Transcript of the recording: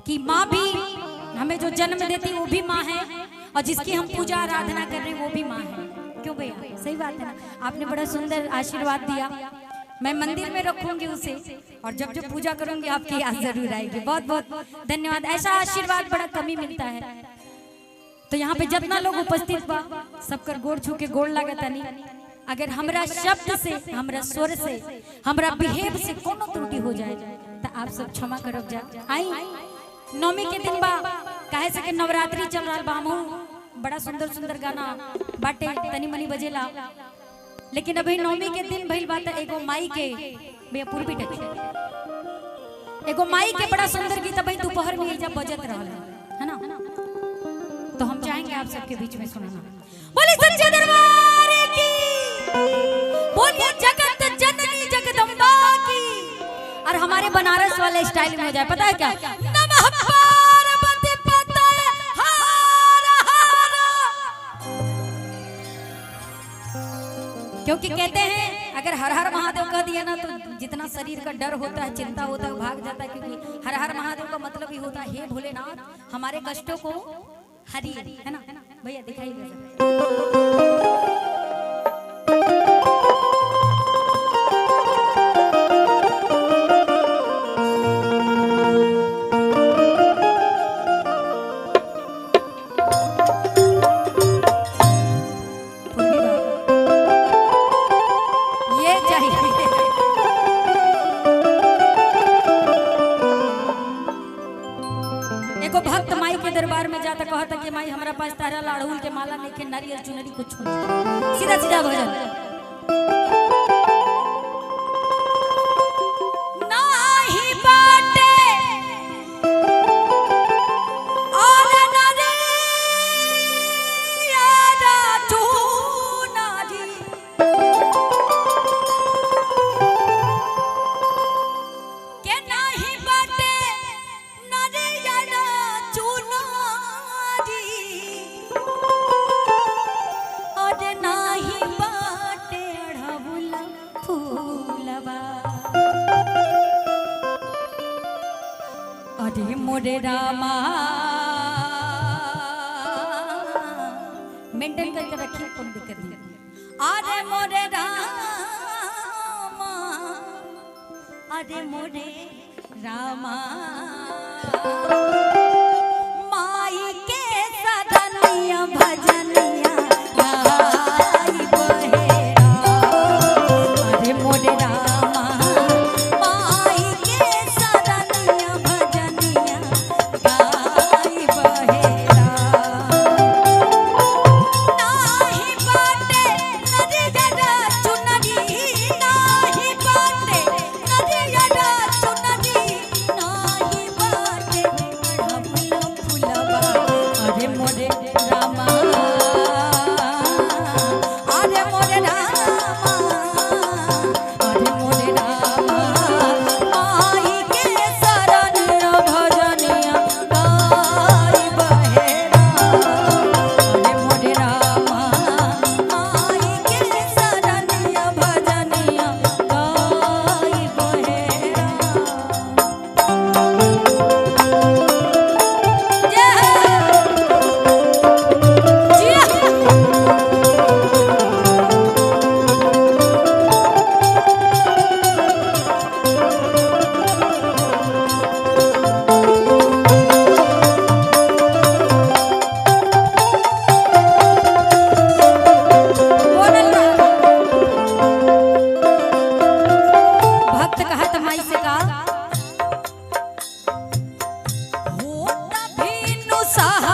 कि माँ भी हमें जो जन्म देती वो भी माँ है और जिसकी हम पूजा आराधना कर रहे हैं वो भी माँ है। क्यों भैया, सही बात है ना। आपने बड़ा सुंदर आशीर्वाद दिया, मैं मंदिर में रखूंगी उसे और जब जब पूजा करूंगी आपकी याद जरूर आएगी। बहुत बहुत धन्यवाद। ऐसा आशीर्वाद बड़ा कमी मिलता है। तो यहाँ पे जितना लोग उपस्थित बा सबकर गोड़ छू के गोड़ लागत नहीं। अगर हमरा शब्द से, हमरा स्वर से, हमरा बिहेव से कोनो त्रुटि हो जाए तो आप सब क्षमा करब जा। आई नवमी के दिन बा, काहे से के नवरात्रि चल रहा बा, बड़ा सुंदर सुंदर गाना बाटे तनी मनी बजेला, लेकिन अभी नवमी के दिन भइल बात एगो माई के भैया पूर्वी टच एगो माई के बड़ा सुंदर गीत भाई दोपहर में जब बजत रहल है ना, तो हम चाहेंगे आप सबके बीच में सुनाना। बोले सच्चे दरबार की, बोलिए जगत जननी जगदम्बा की। और हमारे बनारस वाले स्टाइल में हो जाए, पता है क्या, नमः पार्वती पतये हर हर। क्योंकि कहते हैं अगर हर हर महादेव कह दिया ना तो जितना शरीर का डर होता है, चिंता होता है, भाग जाता है। क्योंकि हर हर महादेव का मतलब ही होता है हे भोलेनाथ हमारे कष्टों को हरी, है ना भैया, दिखाइए। भक्त माई के दरबार में जाता कहता कि माई हमारा पास तारा लाड़ूल के माला नहीं के नारियल चुनरी कुछ सीधा सीधा भजन। नाही बाटे और नरे यारा चुनरी, के नाही बाटे नरे यारा अरे मोरे रामा, मेंटेन करके रखिए, कोई दिक्कत नहीं। अरे मोरे रामा, अरे मोरे रामा, माई के सदनिया भजनिया गाई बहेरा। अरे मोरे रामा, माई के सदनिया भजनिया गाई बहेरा। नाही बाटे नरियरा चुनरी, नाही बाटे नरियरा चुनरी, नाही बाटे अढ़बुल फुलवा। अरे मोरे रामा, अरे मोरे रामा, अरे मोरे रामा, माई के शरणिया भजनिया गाई बहेरा। अरे मोरे रामा, माई के शरणिया भजनिया गाई बहेरा। भक्त कहत माई से का हो तभी नु सहा